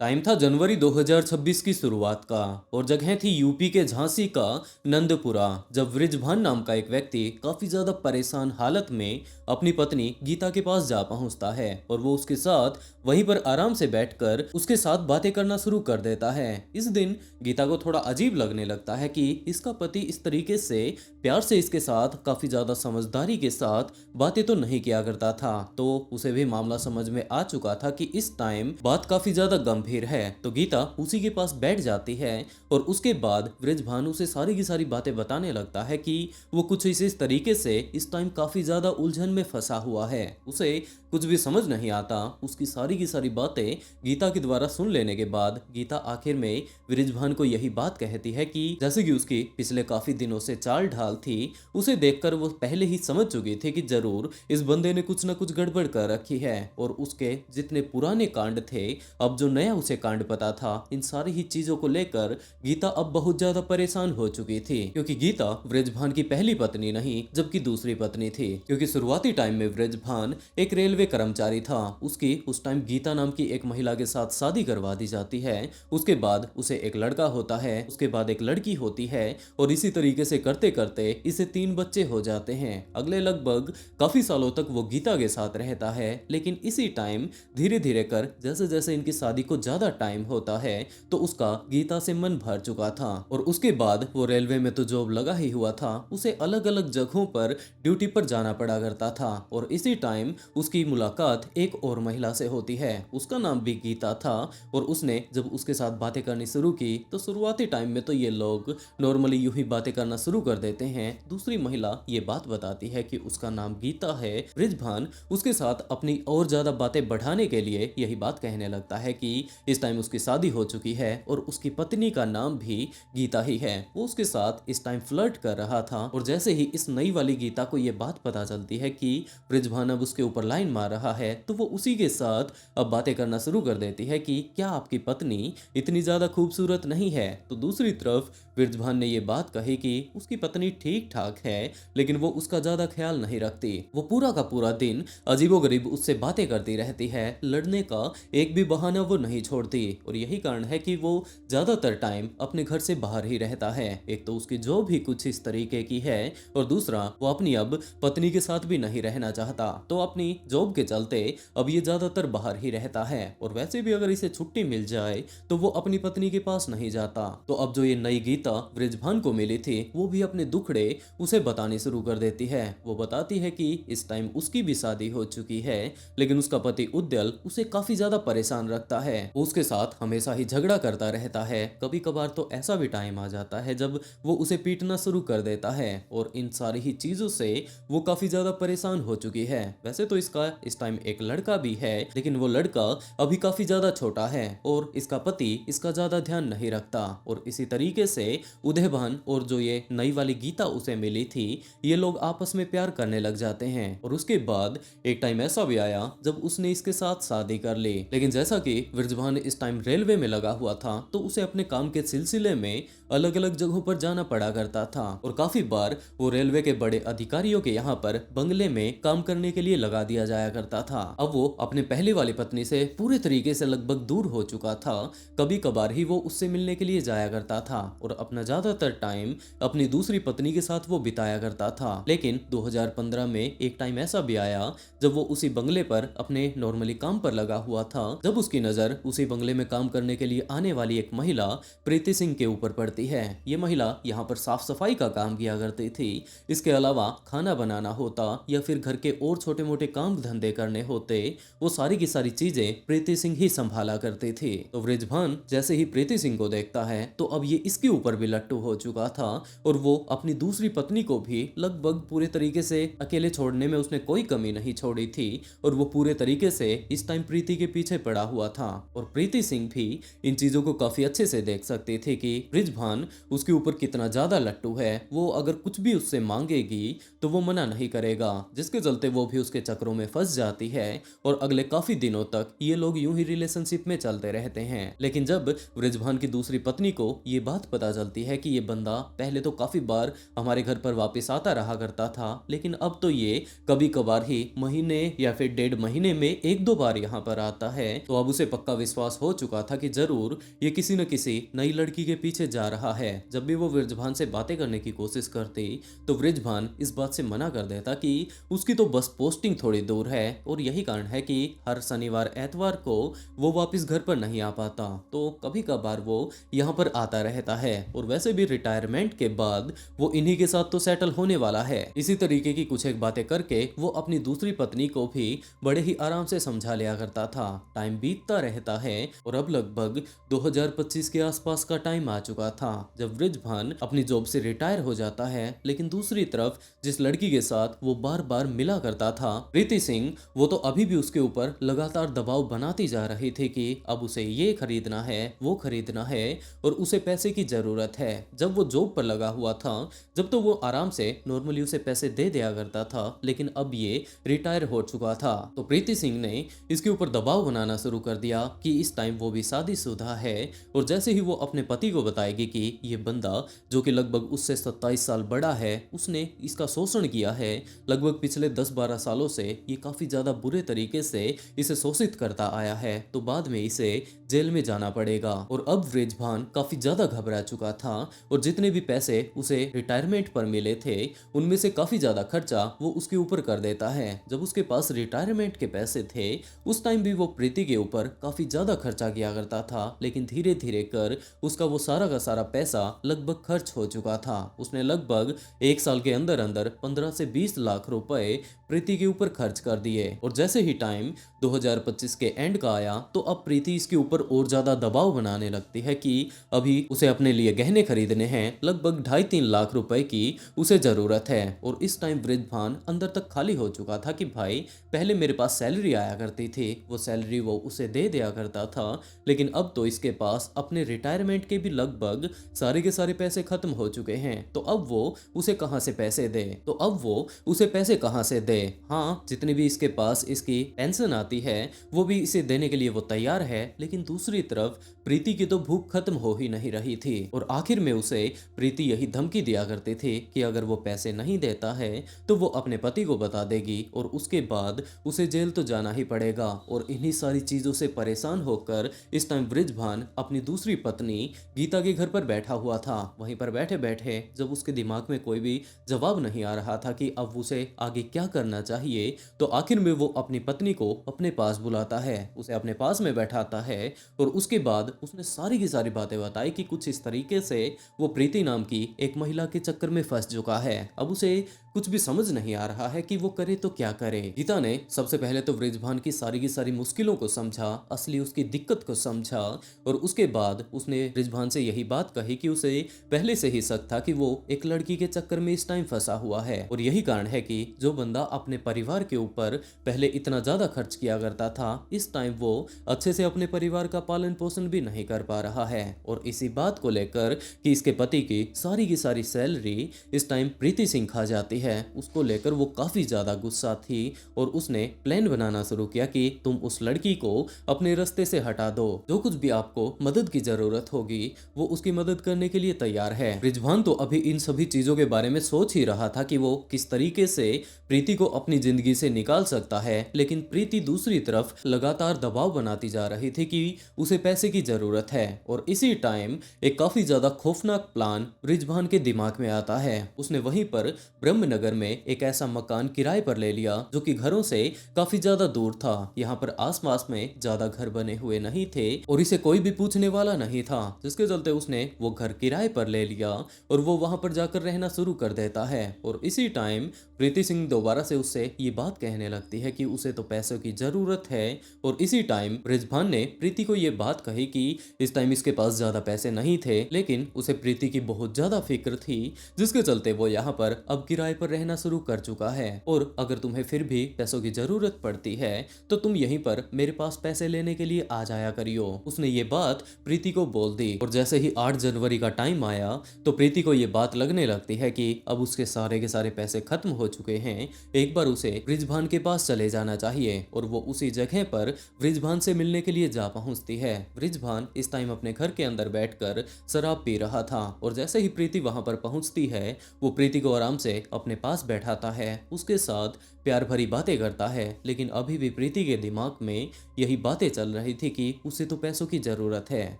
Time था जनवरी 2026 की शुरुआत का और जगह थी यूपी के झांसी का नंदपुरा। जब वृजभान नाम का एक व्यक्ति काफी ज्यादा परेशान हालत में अपनी पत्नी गीता के पास जा पहुंचता है और वो उसके साथ वहीं पर आराम से बैठकर उसके साथ बातें करना शुरू कर देता है। इस दिन गीता को थोड़ा अजीब लगने लगता है कि इसका पति इस तरीके से प्यार से इसके साथ काफी ज्यादा समझदारी के साथ बातें तो नहीं किया करता था। तो उसे भी मामला समझ में आ चुका था कि इस टाइम बात काफी ज्यादा गंभीर है। तो गीता उसी के पास बैठ जाती है और उसके बाद वृजभानु से सारी की सारी बातें बताने लगता है कि वो कुछ इस तरीके से इस टाइम काफी ज्यादा उलझन में फंसा हुआ है। उसे कुछ भी समझ नहीं आता। उसकी सारी की सारी बातें गीता के द्वारा सुन लेने के बाद गीता आखिर में वृजभान को यही बात कहती है कि जैसे कि उसकी पिछले काफी दिनों से चाल ढाल थी, उसे देखकर वो पहले ही समझ चुकी थी कि जरूर इस बंदे ने कुछ न कुछ गड़बड़ कर रखी है। और उसके जितने पुराने कांड थे, अब जो नया उसे कांड पता था, इन सारी ही चीजों को लेकर गीता अब बहुत ज्यादा परेशान हो चुकी थी। क्योंकि गीता वृजभान की पहली पत्नी नहीं जबकि दूसरी पत्नी थी। क्योंकि शुरुआती टाइम में वृजभान एक रेलवे कर्मचारी था। उसकी उस टाइम गीता नाम की एक महिला के साथ शादी करवा दी जाती है। उसके बाद उसे एक लड़का होता है, उसके बाद एक लड़की होती है और इसी तरीके से करते करते इसे 3 बच्चे हो जाते हैं। अगले लगभग काफी सालों तक वो गीता के साथ रहता है। लेकिन इसी टाइम धीरे धीरे कर जैसे जैसे इनकी शादी को ज्यादा टाइम होता है तो उसका गीता से मन भर चुका था। और उसके बाद वो रेलवे में तो जॉब लगा ही हुआ था, उसे अलग अलग जगहों पर ड्यूटी पर जाना पड़ा करता था। और इसी टाइम उसकी मुलाकात एक और महिला से होती है, उसका नाम भी गीता था। और उसने जब उसके साथ बातें करनी शुरू की तो शुरुआती टाइम में तो ये लोग नॉर्मली यूं ही बातें करना शुरू कर देते हैं। दूसरी महिला ये बात बताती है कि उसका नाम गीता है। वृजभान उसके साथ अपनी और ज्यादा बातें बढ़ाने के लिए यही बात कहने लगता है कि इस टाइम उसकी शादी हो चुकी है और उसकी पत्नी का नाम भी गीता ही है। वो उसके साथ इस टाइम फ्लर्ट कर रहा था। और जैसे ही इस नई वाली गीता को ये बात पता चलती है कि वृजभान अब उसके ऊपर लाइन मार रहा है, तो वो उसी के साथ अब बातें करना शुरू कर देती है कि क्या आपकी पत्नी इतनी ज्यादा खूबसूरत नहीं है। तो दूसरी तरफ वृजभान ने ये बात कही कि उसकी पत्नी ठीक ठाक है लेकिन वो उसका ज्यादा ख्याल नहीं रखती। वो पूरा का पूरा दिन अजीबोगरीब उससे बातें करती रहती है, लड़ने का एक भी बहाना वो नहीं छोड़ती। और यही कारण है कि वो ज्यादातर टाइम अपने घर से बाहर ही रहता है। एक तो उसकी जॉब भी कुछ इस तरीके की है और दूसरा वो अपनी अब पत्नी के साथ भी नहीं रहना चाहता। तो अपनी जॉब के चलते अब ये ज्यादातर बाहर ही रहता है। और वैसे भी अगर इसे छुट्टी मिल जाए तो वो अपनी पत्नी के पास नहीं जाता। तो अब जो ये नई गीता वृजभान को मिली थी वो भी अपने दुखड़े उसे बताने शुरू कर देती है। वो बताती है कि इस टाइम उसकी भी शादी हो चुकी है लेकिन उसका पति उद्यल उसे काफी ज्यादा परेशान रखता है। वो उसके साथ हमेशा ही झगड़ा करता रहता है। कभी कभार तो ऐसा भी टाइम आ जाता है जब वो उसे पीटना शुरू कर देता है। और इन सारी ही चीजों से वो काफी ज्यादा परेशान हो चुकी है। वैसे तो इसका इस टाइम एक लड़का भी है लेकिन वो लड़का अभी काफी ज्यादा छोटा है और इसका पति इसका ज्यादा ध्यान नहीं रखता। और इसी तरीके से उदयभान और जो ये नई वाली गीता उसे मिली थी, ये लोग आपस में प्यार करने लग जाते हैं। और उसके बाद एक टाइम ऐसा भी आया जब उसने इसके साथ शादी कर ली। लेकिन जैसा कि वृजभान इस टाइम रेलवे में लगा हुआ था तो उसे अपने काम के सिलसिले में अलग अलग जगहों पर जाना पड़ा करता था। और काफी बार वो रेलवे के बड़े अधिकारियों के यहाँ पर बंगले में काम करने के लिए लगा दिया जाया करता था। अब वो अपने पहले वाली पत्नी से पूरे तरीके से लगभग दूर हो चुका था। कभी कभार ही वो उससे मिलने के लिए जाया करता था और अपना ज्यादातर टाइम अपनी दूसरी पत्नी के साथ वो बिताया करता था। लेकिन 2015 में एक टाइम ऐसा भी आया जब वो उसी बंगले पर अपने नॉर्मली काम पर लगा हुआ था, जब उसकी नजर उसी बंगले में काम करने के लिए आने वाली एक महिला प्रीति सिंह के ऊपर पड़ती है। ये महिला यहाँ पर साफ सफाई का काम किया करती थी। इसके अलावा खाना बनाना होता या फिर घर के और छोटे मोटे काम धंधे करने होते, वो सारी की सारी चीजें प्रीति सिंह ही संभाला करती थी। तो वृजभान जैसे ही प्रीति सिंह को देखता है तो अब ये इसके ऊपर भी लट्टू हो चुका था और वो अपनी दूसरी पत्नी को भी लगभग पूरे तरीके से अकेले छोड़ने में उसने कोई कमी नहीं छोड़ी थी। और वो पूरे तरीके से इस टाइम प्रीति के पीछे पड़ा हुआ था। और प्रीति सिंह भी इन चीजों को काफी अच्छे से देख सकती थी कि वृजभान उसके ऊपर कितना ज्यादा लट्टू है। वो अगर कुछ भी उससे मांगेगी तो वो मना नहीं करेगा, जिसके चलते वो भी उसके चक्रों में फंस जाती है। और अगले काफी दिनों तक ये लोग यूं ही रिलेशनशिप में चलते रहते हैं। लेकिन जब वृजभान की दूसरी पत्नी को ये बात पता चलती है कि ये बंदा पहले तो काफी बार हमारे घर पर वापस आता रहा करता था लेकिन अब तो ये कभी कभार ही महीने या फिर 1.5 महीने में 1-2 बार यहाँ पर आता है, तो अब उसे पक्का विश्वास हो चुका था कि जरूर ये किसी न किसी नई लड़की के पीछे जा रहा है। जब भी वो वृषभान से बातें करने की कोशिश करती तो वृषभान इस बात से मना कर देता कि उसकी तो बस पोस्टिंग थोड़ी दूर है और यही कारण है कि हर शनिवार एतवार को वो वापस घर पर नहीं आ पाता, तो कभी कभार वो यहाँ पर आता रहता है। और वैसे भी रिटायरमेंट के बाद वो इन्हीं के साथ तो सेटल होने वाला है। इसी तरीके की कुछ एक बातें करके वो अपनी दूसरी पत्नी को भी बड़े ही आराम से समझा लिया करता था। टाइम बीतता रहता है और अब लगभग 2025 के आसपास का टाइम आ चुका था जब वृषभान अपनी जॉब से रिटायर हो जाता है। लेकिन दूसरी तरफ जिस लड़की के साथ वो बार बार मिला करता था, प्रीति सिंह, वो तो अभी भी उसके ऊपर लगातार दबाव बनाती जा रही थी कि अब उसे ये खरीदना है, वो खरीदना है और उसे पैसे की जरूरत है। जब वो जॉब पर लगा हुआ था, जब तो वो आराम से नॉर्मली उसे पैसे दे दिया करता था, लेकिन अब ये रिटायर हो चुका था तो प्रीति सिंह ने इसके ऊपर दबाव बनाना शुरू कर दिया कि इस टाइम वो भी शादीशुदा है। और जैसे ही वो अपने पति को बताएगी कि ये बंदा जो कि लगभग उससे 27 साल बड़ा है, उसने इसका शोषण किया है लगभग पिछले 10-12 सालों से, ये काफी ज्यादा बुरे तरीके से इसे शोषित करता आया है, तो बाद में इसे जेल में जाना पड़ेगा। और अब वृषभान काफी ज्यादा घबरा चुका था और जितने भी पैसे उसे रिटायरमेंट पर मिले थे उनमें से काफी ज्यादा खर्चा वो उसके ऊपर कर देता है। जब उसके पास रिटायरमेंट के पैसे थे उस टाइम भी वो प्रीति के ऊपर काफी ज्यादा खर्चा किया करता था, लेकिन धीरे धीरे कर उसका वो सारा का सारा पैसा लगभग खर्च हो चुका था। उसने लगभग एक साल के अंदर अंदर 15 से 20 लाख रुपए प्रीति के ऊपर खर्च कर दिए। और जैसे ही टाइम 2025 के एंड का आया तो अब प्रीति इसके ऊपर और ज्यादा दबाव बनाने लगती है कि अभी उसे अपने लिए गहने खरीदने हैं, लगभग 2.5-3 लाख रुपए की उसे जरूरत है। और इस टाइम वृषभान अंदर तक खाली हो चुका था कि भाई पहले मेरे पास सैलरी आया करती थी, वो सैलरी वो उसे दे दिया करता था, लेकिन अब तो इसके पास अपने रिटायरमेंट के भी लगभग सारे के सारे पैसे खत्म हो चुके हैं, तो अब वो उसे कहां से पैसे दे, तो अब वो उसे पैसे कहां से दे। हाँ, जितनी भी इसके पास इसकी पेंशन आती है वो भी इसे देने के लिए वो तैयार है, लेकिन दूसरी तरफ प्रीति की तो भूख खत्म हो ही नहीं रही थी। और आखिर में उसे प्रीति यही धमकी दिया करती थी कि अगर वो पैसे नहीं देता है तो वो अपने पति को बता देगी और उसके बाद उसे जेल तो जाना ही पड़ेगा। और इन्हीं सारी चीजों से परेशान होकर इस टाइम वृषभान अपनी दूसरी पत्नी गीता के घर पर बैठा हुआ था। वहीं पर बैठे बैठे जब उसके दिमाग में कोई भी जवाब नहीं आ रहा था कि अब उसे आगे क्या करना चाहिए, तो आखिर में वो अपनी पत्नी को अपने पास बुलाता है, उसे अपने पास में बैठाता है और उसके बाद उसने सारी की सारी बातें बताई कि कुछ इस तरीके से वो प्रीति नाम की एक महिला के चक्कर में फंस चुका है। अब उसे कुछ भी समझ नहीं आ रहा है कि वो करे तो क्या करे। गीता ने सबसे पहले तो वृषभान की सारी मुश्किलों को समझा, असली उसकी दिक्कत को समझा और उसके बाद उसने वृषभान से यही बात कही कि उसे पहले से ही शक था कि वो एक लड़की के चक्कर में इस टाइम फंसा हुआ है और यही कारण है कि जो बंदा अपने परिवार के ऊपर पहले इतना ज्यादा खर्च किया करता था, इस टाइम वो अच्छे से अपने परिवार का पालन पोषण भी नहीं कर पा रहा है। और इसी बात को लेकर कि इसके पति की सारी सैलरी इस टाइम प्रीति सिंह खा जाती है, उसको लेकर वो काफी ज्यादा गुस्सा थी और उसने प्लान बनाना शुरू किया कि तुम उस लड़की को अपने रास्ते से हटा दो, जो कुछ भी आपको मदद की जरूरत होगी वो उसकी मदद करने के लिए तैयार है। वृषभान तो अभी इन सभी चीजों के बारे में सोच ही रहा था कि वो किस तरीके से प्रीति को अपनी जिंदगी से निकाल सकता है, लेकिन प्रीति दूसरी तरफ लगातार दबाव बनाती जा रही थी कि उसे पैसे की जरूरत है। और इसी टाइम एक काफी ज्यादा खौफनाक प्लान वृषभान के दिमाग में आता है। उसने वहीं पर ब्रह्मनगर में एक ऐसा मकान किराए पर ले लिया जो कि घरों से काफी ज्यादा दूर था। यहाँ पर आसपास में ज्यादा घर बने हुए नहीं थे और इसे कोई भी पूछने वाला नहीं था, जिसके चलते उसने वो घर किराए पर ले लिया और वो वहां पर जाकर रहना शुरू कर देता है। और इसी टाइम प्रीति सिंह दोबारा से उससे ये बात कहने लगती है कि उसे तो पैसों की जरूरत है। और इसी टाइम वृषभान ने प्रीति को ये बात कही कि इस टाइम इसके पास ज्यादा पैसे नहीं थे, लेकिन उसे प्रीति की बहुत ज्यादा फिक्र थी, जिसके चलते वो यहाँ पर अब किराए पर रहना शुरू कर चुका है। और अगर तुम्हें फिर भी पैसों की जरूरत पड़ती है तो तुम यहीं पर मेरे पास पैसे लेने के लिए आ जाया करियो। उसने ये बात प्रीति को बोल दी और जैसे ही 8 जनवरी का टाइम आया तो प्रीति को ये बात लगने लगती है कि अब उसके सारे के सारे पैसे खत्म हो हो चुके हैं, एक बार उसे बृजभान के पास चले जाना चाहिए और वो उसी जगह पर बृजभान से मिलने के लिए जा पहुंचती है। बृजभान इस टाइम अपने घर के अंदर बैठकर शराब पी रहा था और जैसे ही प्रीति वहां पर पहुंचती है, वो प्रीति को आराम से अपने पास बैठाता है, उसके साथ प्यार भरी बातें करता है। लेकिन अभी भी प्रीति के दिमाग में यही बातें चल रही थी कि उसे तो पैसों की जरूरत है,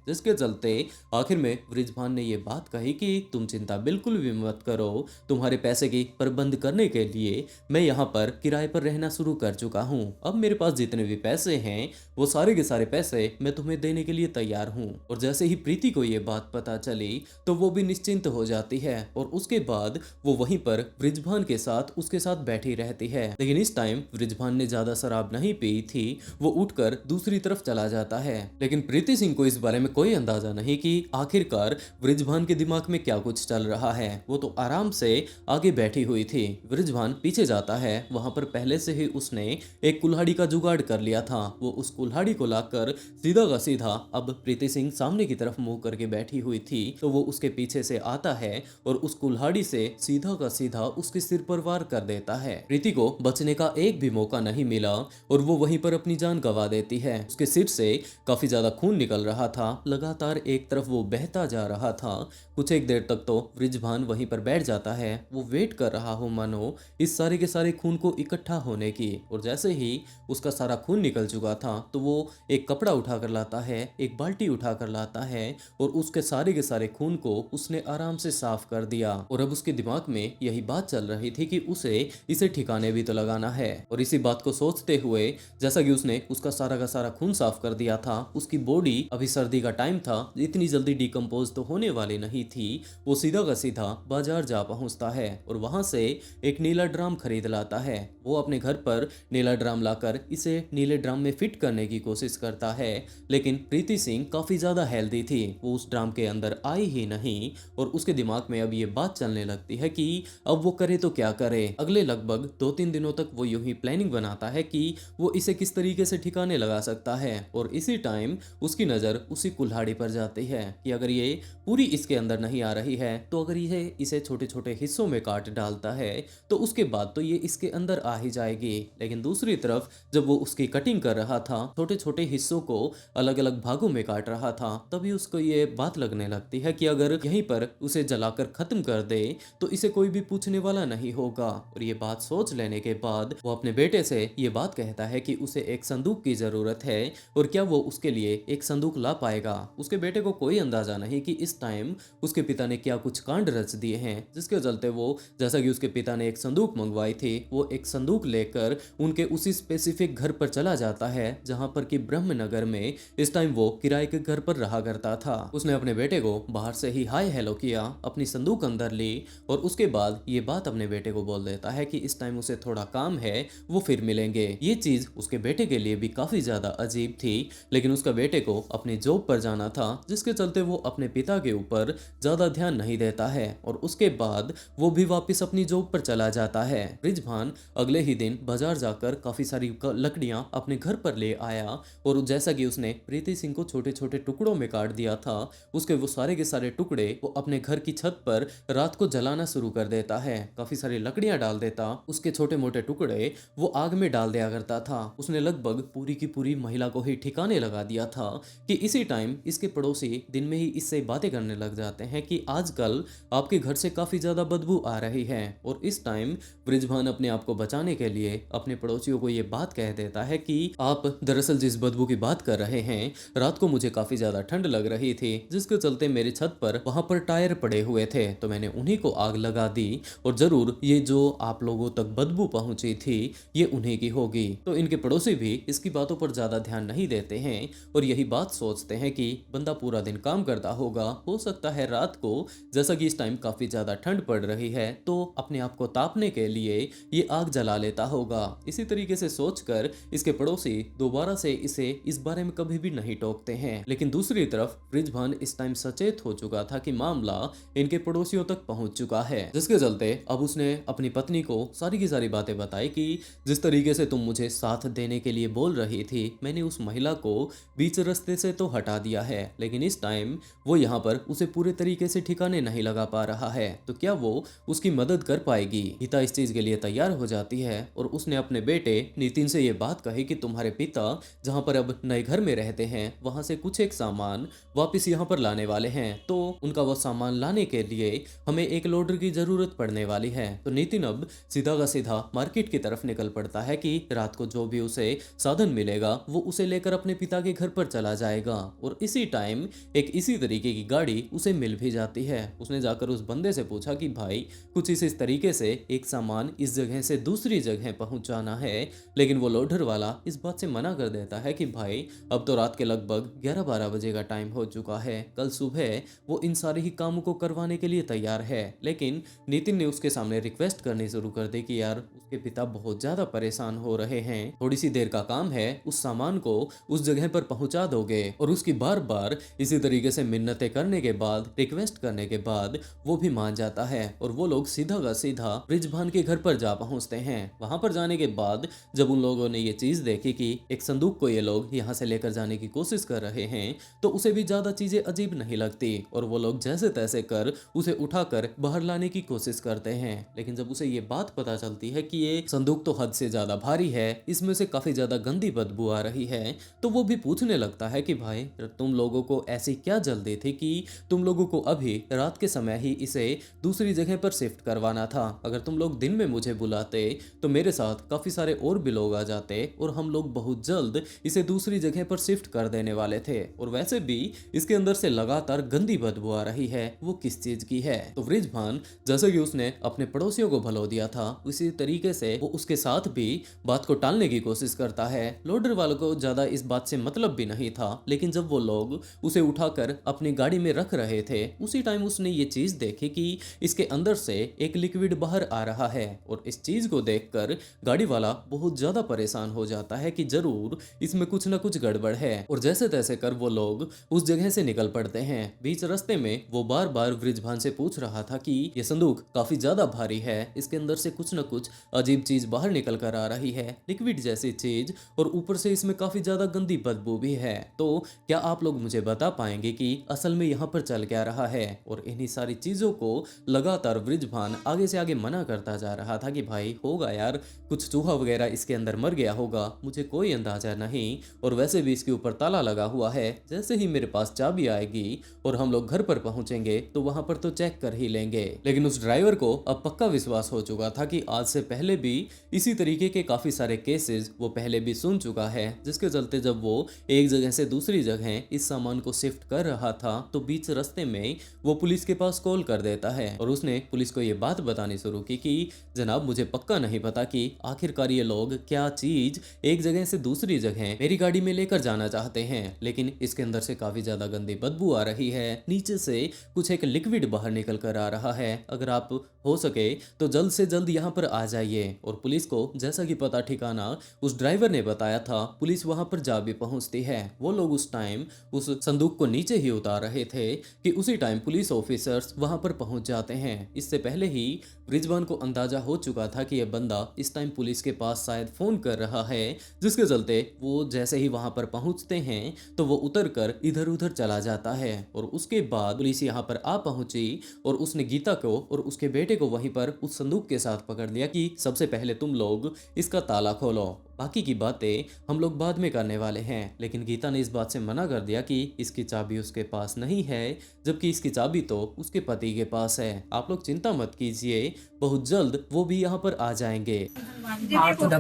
जिसके चलते आखिर में बृजभान ने ये बात कही कि तुम चिंता बिल्कुल भी मत करो, तुम्हारे पैसे की प्रबंध करने के लिए मैं यहाँ पर किराए पर रहना शुरू कर चुका हूँ। अब मेरे पास जितने भी पैसे हैं वो सारे के सारे पैसे मैं तुम्हें देने के लिए तैयार हूँ। और जैसे ही प्रीति को ये बात पता चली तो वो भी निश्चिंत हो जाती है और उसके बाद वो वहीं पर बृजभान के साथ उसके साथ बैठी रहती है। लेकिन इस टाइम बृजभान ने ज्यादा शराब नहीं पी थी, वो उठकर दूसरी तरफ चला जाता है। लेकिन प्रीति सिंह को इस बारे में कोई अंदाजा नहीं कि आखिरकार बृजभान के दिमाग में क्या कुछ चल रहा है। वो तो आराम से आगे बैठी हुई थी। बृजभान पीछे जाता है, वहां पर पहले से ही उसने एक कुल्हाड़ी का जुगाड़ कर लिया था। वो उस कुल्हाड़ी को लाकर सीधा का सीधा अब प्रीति सिंह सामने की तरफ मुंह करके बैठी हुई थी, तो वो उसके पीछे से आता है और उस कुल्हाड़ी से सीधा का सीधा उसके सिर पर वार कर देता है। प्रीति को बचने का एक भी मौका नहीं मिला और वो वहीं पर अपनी जान गंवा देती है। उसके सिर से काफी ज्यादा खून निकल रहा था, लगातार एक तरफ वो बहता जा रहा था। कुछ एक देर तक तो बृजभान वहीं पर बैठ जाता है, वो वेट कर रहा हो मानो इस सारे के सारे खून को इकट्ठा होने की। और जैसे ही उसका सारा खून निकल चुका था तो वो एक कपड़ा उठा कर लाता है, एक बाल्टी उठा कर लाता है और उसके सारे के सारे खून को उसने आराम से साफ कर दिया। और अब उसके दिमाग में यही बात चल रही थी कि उसे इसे ठिकाने भी तो लगाना है। और इसी बात को सोचते हुए जैसा कि उसने उसका सारा का सारा खून साफ कर दिया था, उसकी बॉडी अभी सर्दी का टाइम था, इतनी जल्दी डिकम्पोज तो होने वाली नहीं थी। वो सीधा का सीधा बाजार जा पहुंचता है और वहां से एक नीला ड्राम खरीद लाता है। वो अपने घर पर नीला ड्राम लाकर इसे नीले ड्राम में फिट करने की कोशिश करता है। लेकिन प्रीति सिंह काफी ज्यादा हेल्दी थी, वो उस ड्राम के अंदर आई ही नहीं और उसके दिमाग में अब ये बात चलने लगती है कि अब वो करे तो क्या करे। अगले लगभग 2-3 दिनों तक वो यूं ही प्लानिंग बनाता है कि वो इसे किस तरीके से ठिकाने लगा सकता है। और इसी टाइम उसकी नजर उसी कुल्हाड़ी पर जाती है कि अगर ये पूरी इसके अंदर नहीं आ रही है तो अगर यह इसे छोटे छोटे हिस्सों में काट डालता है तो उसके बाद तो ये इसके अंदर आ ही जाएगी। लेकिन दूसरी तरफ जब वो उसकी कटिंग कर रहा था, छोटे छोटे हिस्सों को अलग अलग भागों में काट रहा था, तभी उसको ये बात लगने लगती है कि अगर यहीं पर उसे जलाकर खत्म कर दे तो इसे कोई भी पूछने वाला नहीं होगा। और ये बात सोच लेने के बाद वो अपने बेटे से ये बात कहता है कि उसे एक संदूक की जरूरत है और क्या वो उसके लिए एक संदूक ला पाएगा। उसके बेटे को कोई अंदाजा नहीं कि इस टाइम उसके पिता ने क्या कुछ कांड रच दिए हैं, जिसके चलते वो जैसा कि उसके पिता ने एक संदूक मंगवाई थी, वो एक संदूक लेकर उनके उसी स्पेसिफिक घर पर चला जाता है जहां पर कि ब्रह्मनगर में इस टाइम वो किराए के घर पर रहा करता था। उसने अपने बेटे को बाहर से ही हाय हेलो किया, अपनी संदूक अंदर ली और उसके बाद ये बात अपने बेटे को बोल देता है कि इस टाइम उसे थोड़ा काम है, वो फिर मिलेंगे। ये चीज उसके बेटे के लिए भी काफी ज्यादा अजीब थी, लेकिन उसका बेटे को अपनी जॉब पर जाना था, जिसके चलते वो अपने पिता के ऊपर ज्यादा ध्यान नहीं देता है और उसके बाद वो भी वापस अपनी जॉब पर चला जाता है। बृजभान अगले ही दिन बाजार जाकर काफी सारी लकड़ियां अपने घर पर ले आया और जैसा कि उसने प्रीति सिंह को छोटे छोटे टुकड़ों में काट दिया था, उसके वो सारे के सारे टुकड़े वो अपने घर की छत पर रात को जलाना शुरू कर देता है। काफी सारी लकड़ियां डाल देता, उसके छोटे मोटे टुकड़े वो आग में डाल दिया करता था। उसने लगभग पूरी की पूरी महिला को ही ठिकाने लगा दिया था कि इसी टाइम इसके पड़ोसी दिन में ही इससे बातें करने लग जाते हैं कि आजकल आपके घर से काफी ज्यादा बदबू आ रही है। और इस टाइम बृजभान अपने आप को बचाने के लिए अपने पड़ोसियों को ये बात कह देता है कि आप दरअसल जिस बदबू की बात कर रहे हैं, रात को मुझे काफी ज्यादा ठंड लग रही थी, जिसके चलते मेरी छत पर वहां पर टायर पड़े हुए थे, तो मैंने उन्हीं को आग लगा दी और जरूर ये जो आप लोगों तक बदबू पहुंची थी ये उन्हीं की होगी। तो इनके पड़ोसी भी इसकी बातों पर ज्यादा ध्यान नहीं देते हैं और यही बात सोचते हैं कि बंदा पूरा दिन काम करता होगा, हो सकता है रात को जैसा कि इस टाइम काफी ज्यादा ठंड पड़ रही है तो अपने आप को तापने के लिए ये आग जला लेता होगा। इसी तरीके से सोचकर इसके पड़ोसी दोबारा से इसे इस बारे में कभी भी नहीं टोकते हैं। लेकिन दूसरी तरफ बृजभान इस टाइम सचेत हो चुका था कि मामला इनके पड़ोसियों तक पहुंच चुका है, जिसके चलते अब उसने अपनी पत्नी को सारी की सारी बातें बताई कि जिस तरीके से तुम मुझे साथ देने के लिए बोल रही थी, मैंने उस महिला को बीच रास्ते से तो हटा दिया है, लेकिन इस टाइम वो यहाँ पर उसे पूरे तरीके से ठिकाने नहीं लगा पा रहा है, तो क्या वो उसकी मदद कर पाएगी। गीता इस चीज के लिए तैयार हो जाती है और उसने अपने बेटे नितिन से ये बात कही कि तुम्हारे पिता जहाँ पर अब नए घर में रहते हैं वहां से कुछ एक सामान वापस यहाँ पर लाने वाले हैं, तो उनका वो सामान लाने के लिए हमें एक लोडर की जरूरत पड़ने वाली है। तो नितिन अब सीधा का सीधा मार्केट की तरफ निकल पड़ता है कि रात को जो भी उसे साधन मिलेगा वो उसे लेकर अपने पिता के घर पर चला जाएगा। और इसी टाइम एक इसी तरीके की गाड़ी उसे मिल भी जाती है। उसने जाकर उस बंदे से पूछा कि भाई कुछ इस तरीके से एक सामान इस जगह से दूसरी जगह पहुंचाना है, लेकिन वो लोडर वाला इस बात से मना कर देता है कि भाई अब तो रात के लगभग 11-12 बजे का टाइम हो चुका है, कल सुबह वो इन सारे ही कामों को करवाने के लिए तैयार है। लेकिन नितिन ने उसके सामने रिक्वेस्ट करनी शुरू कर दी कि यार उसके पिता बहुत ज्यादा परेशान हो रहे हैं, थोड़ी सी देर का काम है, उस सामान को उस जगह पर पहुंचा दोगे। और उसकी बार बार इसी तरीके से मिन्नतें करने के बाद, रिक्वेस्ट करने के बाद वो भी मान जाता है और वो लोग सीधा का सीधा बृजभान के घर पर जा पहुंचते हैं। वहां पर जाने के बाद जब उन लोगों ने ये चीज देखी कि एक संदूक को ये लोग यहाँ से लेकर जाने की कोशिश कर रहे हैं, तो उसे भी ज्यादा चीजें अजीब नहीं लगती और वो लोग जैसे तैसे कर उसे उठाकर बाहर लाने की कोशिश करते हैं। लेकिन जब उसे ये बात पता चलती है कि ये संदूक तो हद से ज्यादा भारी है, इसमें से काफी ज्यादा गंदी बदबू आ रही है, तो वो भी पूछने लगता है कि भाई तुम लोगों को ऐसी क्या जल्दी थी कि तुम लोगों को अभी रात के समय ही इसे दूसरी जगह पर शिफ्ट करवाना था। अगर तुम लोग दिन में मुझे बुलाते तो मेरे साथ काफी सारे और भी लोग आ जाते और हम लोग बहुत जल्द इसे दूसरी जगह पर शिफ्ट कर देने वाले थे। और वैसे भी इसके अंदर से लगातार गंदी बदबू आ रही है, वो किस चीज की है। तो बृजभान जैसे कि उसने अपने पड़ोसियों को भलो दिया था उसी तरीके से वो उसके साथ भी बात को टालने की कोशिश करता है। लोडर वालों को ज्यादा इस बात से मतलब भी नहीं था, लेकिन जब वो लोग उसे उठाकर अपनी गाड़ी में रख रहे थे उसी टाइम उसने ये चीज देखी कि इसके अंदर से एक लिक्विड बाहर आ रहा है। और इस चीज को देखकर गाड़ी वाला बहुत ज्यादा परेशान हो जाता है कि जरूर इसमें कुछ ना कुछ गड़बड़ है। और जैसे तैसे कर वो लोग उस जगह से निकल पड़ते हैं। बीच रास्ते में वो बार बार बृजभान से पूछ रहा था कि ये संदूक काफी ज्यादा भारी है, इसके अंदर से कुछ ना कुछ अजीब चीज बाहर निकल कर आ रही है, लिक्विड जैसी चीज, और ऊपर से इसमें काफी ज्यादा गंदी बदबू भी है। तो क्या आप लोग मुझे बता पाएंगे कि असल में यहाँ पर चल क्या रहा है। और इन्हीं सारी चीजों को लगातार बृजभान आगे से आगे मना करता जा रहा था कि भाई होगा यार, कुछ चूहा वगैरह इसके अंदर मर गया होगा, मुझे कोई अंदाजा नहीं, और वैसे भी इसके ऊपर ताला लगा हुआ है, जैसे ही मेरे पास चाबी आएगी और हम लोग घर पर पहुंचेंगे तो वहां पर तो चेक कर ही लेंगे। लेकिन उस ड्राइवर को अब पक्का विश्वास हो चुका था कि आज से पहले भी इसी तरीके के काफी सारे केसेस वो पहले भी सुन चुका है, जिसके चलते जब वो एक जगह से दूसरी जगह इस सामान को शिफ्ट कर रहा था तो बीच रास्ते में वो पुलिस के पास कॉल कर देता है और उसने पुलिस को ये बात बतानी शुरू की कि जनाब मुझे पक्का नहीं पता कि आखिरकार ये लोग क्या चीज एक जगह से दूसरी जगह मेरी गाड़ी में लेकर जाना चाहते हैं, लेकिन इसके अंदर से काफी ज्यादा गंदी बदबू आ रही है, नीचे से कुछ एक लिक्विड बाहर निकल कर आ रहा है, अगर आप हो सके तो जल्द से जल्द यहाँ पर आ जाइए। और पुलिस को जैसा कि पता ठिकाना उस ड्राइवर ने बताया था, पुलिस वहां पर जा भी पहुंचती है। वो लोग उस टाइम उस संदूक को नीचे ही उतार रहे थे कि उसी टाइम पुलिस ऑफिसर्स वहां पर पहुंच जाते हैं। इससे पहले ही बृजभान को अंदाजा हो चुका था कि यह बंदा इस टाइम पुलिस के पास शायद फोन कर रहा है, जिसके चलते वो जैसे ही वहां पर पहुंचते हैं तो वो उतर कर इधर उधर चला जाता है। और उसके बाद पुलिस यहाँ पर आ पहुंची और उसने गीता को और उसके बेटे को वहीं पर उस संदूक के साथ पकड़ लिया कि सबसे पहले तुम लोग इसका ताला खोलो, बाकी की बातें हम लोग बाद में करने वाले हैं। लेकिन गीता ने इस बात से मना कर दिया कि इसकी चाबी उसके पास नहीं है, जबकि इसकी चाबी तो उसके पति के पास है। आप लोग चिंता मत कीजिए, बहुत जल्द वो भी यहाँ पर आ जाएंगे। कछु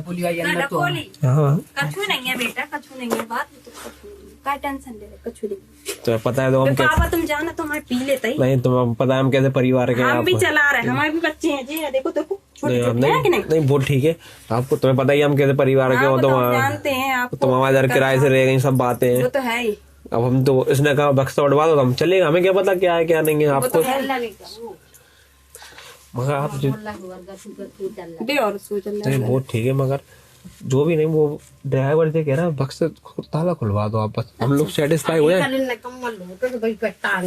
नहीं है बेटा, कछु नहीं है, बात का टेंशन ले, कछु नहीं। तो पता है तो हम पापा तुम जाना तो हमारे पी लेते ही नहीं, तुम पता है हम कैसे परिवार के हम भी चला रहे हैं, हमारे भी बच्चे हैं जी, देखो देखो छोटे छोटे हैं कि नहीं वो ठीक है, आपको तुम्हें पता ही हम कैसे परिवार के हो, तो जानते हैं आप, तुम हमारे घर किराए से रह गई, सब बातें हैं, वो तो है ही। अब हम तो इसने कहा बक्सा उठवा दो, हम चलेगा, हमें क्या पता क्या है क्या नहीं है आपको, मगर आप नहीं वो ठीक है, मगर जो भी नहीं वो ड्राइवर से कह रहा है बक्स ताला खुलवा दो आप, बस हम लोग सेटिस्फाई हो जाए।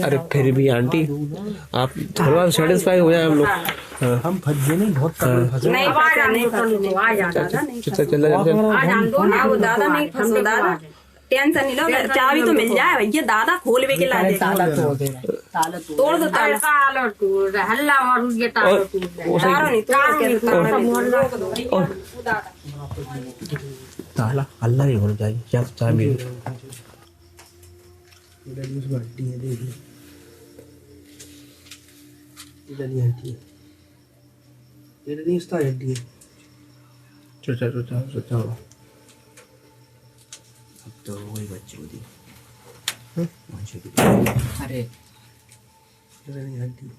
अरे फिर भी आंटी आप थोड़ा सेटिस्फाई हो जाए हम लोग, हम फंसे नहीं, बहुत चल टेंशन नहीं लो, चाबी तो मिल जाए भैया, दादा खोल के ला दे। ताला तोड़ दे रहा है, ताला तोड़ दो ताला। ताला तोड़ रहा है, हल्ला और ये ताला तोड़ रहा है। तारों नहीं तोड़ के ताला नहीं तोड़। ताला अल्लाह नहीं होना चाहिए, क्या चाबी इधर उस हड्डी है, देख ले इधर ये हड्डी है, इधर नहीं उसका हड्डी है। चोचा चोचा चोचा अब तो वही बच्चे होती अरे इधर नहीं हड्डी।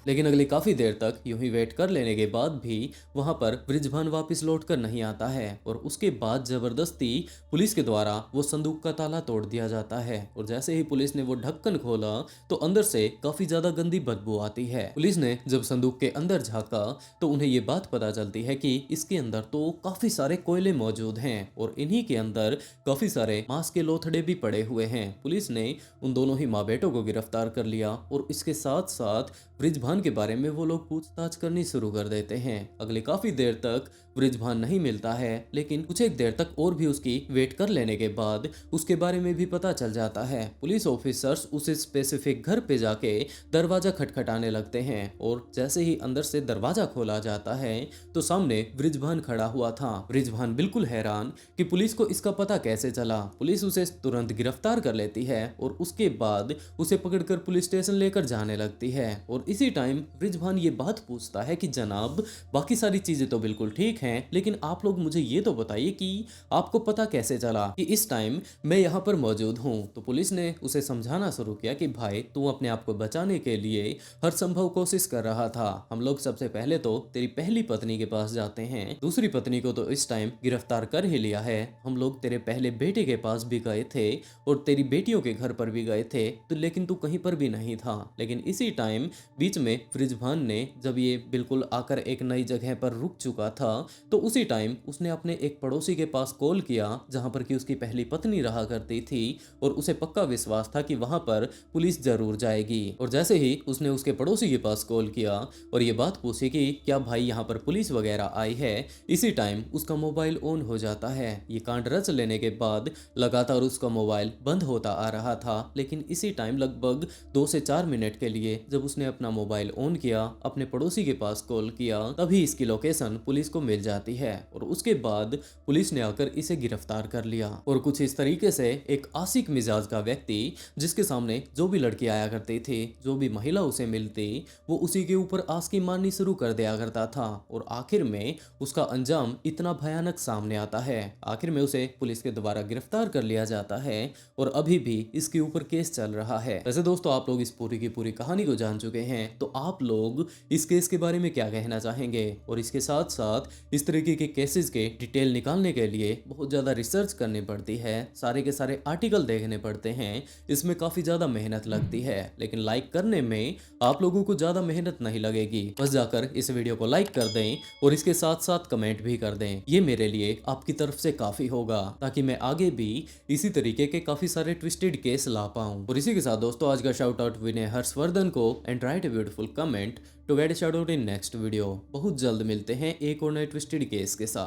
लेकिन अगली काफ़ी देर तक यूं ही वेट कर लेने के बाद भी वहां पर बृजभान वापस लौट कर नहीं आता है और उसके बाद ज़बरदस्ती पुलिस के द्वारा वो संदूक का ताला तोड़ दिया जाता है। और जैसे ही पुलिस ने वो ढक्कन खोला तो अंदर से काफ़ी ज़्यादा गंदी बदबू आती है। पुलिस ने जब संदूक के अंदर झांका तो उन्हें ये बात पता चलती है कि इसके अंदर तो काफ़ी सारे कोयले मौजूद हैं और इन्हीं के अंदर काफ़ी सारे मांस के लोथड़े भी पड़े हुए हैं। पुलिस ने उन दोनों ही माँ बेटों को गिरफ्तार कर लिया और इसके साथ साथ बृजभान के बारे में वो लोग पूछताछ करनी शुरू कर देते हैं। अगले काफी देर तक बृजभान नहीं मिलता है, लेकिन कुछ एक देर तक और भी उसकी वेट कर लेने के बाद उसके बारे में भी पता चल जाता है। पुलिस ऑफिसर्स उस स्पेसिफिक घर पे जाके दरवाजा खटखटाने लगते हैं और जैसे ही अंदर से दरवाजा खोला जाता है तो सामने बृजभान खड़ा हुआ था। बृजभान बिल्कुल हैरान कि पुलिस को इसका पता कैसे चला। पुलिस उसे तुरंत गिरफ्तार कर लेती है और उसके बाद उसे पकड़कर पुलिस स्टेशन लेकर जाने लगती है। और इसी टाइम बृजभान ये बात पूछता है कि जनाब, बाकी सारी चीजें तो बिल्कुल ठीक हैं, लेकिन आप लोग मुझे ये तो बताइए कि आपको पता कैसे चला कि इस टाइम मैं यहाँ पर मौजूद हूँ। तो पुलिस ने उसे समझाना शुरू किया कि भाई, तू अपने आप को बचाने के लिए हर संभव कोशिश कर रहा था। हम लोग सबसे पहले तो तेरी पहली पत्नी के पास जाते हैं, दूसरी पत्नी को तो इस टाइम गिरफ्तार कर ही लिया है। हम लोग तेरे पहले बेटे के पास भी गए थे और तेरी बेटियों के घर पर भी गए थे, तो लेकिन तू कहीं पर भी नहीं था। लेकिन इसी टाइम बीच में बृजभान ने जब ये बिल्कुल आकर एक नई जगह पर रुक चुका था तो उसी टाइम उसने अपने एक पड़ोसी के पास कॉल किया जहां पर कि उसकी पहली पत्नी रहा करती थी और उसे पक्का विश्वास था कि वहां पर पुलिस जरूर जाएगी। और जैसे ही उसने उसके पड़ोसी के पास कॉल किया और ये बात पूछी कि क्या भाई यहाँ पर पुलिस वगैरह आई है, इसी टाइम उसका मोबाइल ऑन हो जाता है। ये कांड रच लेने के बाद लगातार उसका मोबाइल बंद होता आ रहा था, लेकिन इसी टाइम लगभग 2 से 4 मिनट के लिए जब उसने अपना मोबाइल ऑन किया, अपने पड़ोसी के पास कॉल किया, तभी इसकी लोकेशन पुलिस को मिल जाती है और उसके बाद पुलिस ने आकर इसे गिरफ्तार कर लिया। और कुछ इस तरीके से एक आशिक मिजाज का व्यक्ति जिसके सामने जो भी लड़की आया करती थी, जो भी महिला उसे मिलती, वो उसी के ऊपर आशिकी मारनी शुरू कर दिया करता था और आखिर में उसका अंजाम इतना भयानक सामने आता है। आखिर में उसे पुलिस के द्वारा गिरफ्तार कर लिया जाता है और अभी भी इसके ऊपर केस चल रहा है। वैसे दोस्तों, आप लोग इस पूरी की पूरी कहानी को जान चुके हैं, तो आप लोग इस केस के बारे में क्या कहना चाहेंगे? और इसके साथ साथ इस तरीके के केसेस के डिटेल निकालने के लिए बहुत ज़्यादा रिसर्च करनी पड़ती है, सारे के सारे आर्टिकल देखने पड़ते हैं, इसमें काफ़ी ज़्यादा मेहनत लगती है। लेकिन लाइक करने में आप लोगों को ज़्यादा मेहनत नहीं लगेगी, बस जाकर इस वीडियो को लाइक कर दें और इसके साथ साथ कमेंट भी कर दें। ये मेरे लिए आपकी तरफ से काफ़ी होगा ताकि मैं आगे भी इसी तरीके के काफ़ी सारे ट्विस्टेड केस ला पाऊँ। और इसी के साथ दोस्तों, आज का शाउट आउट विनय हर्षवर्धन को and write a beautiful comment to get shout out in next video. बहुत जल्द मिलते हैं एक और नए ट्विस्टेड केस के साथ।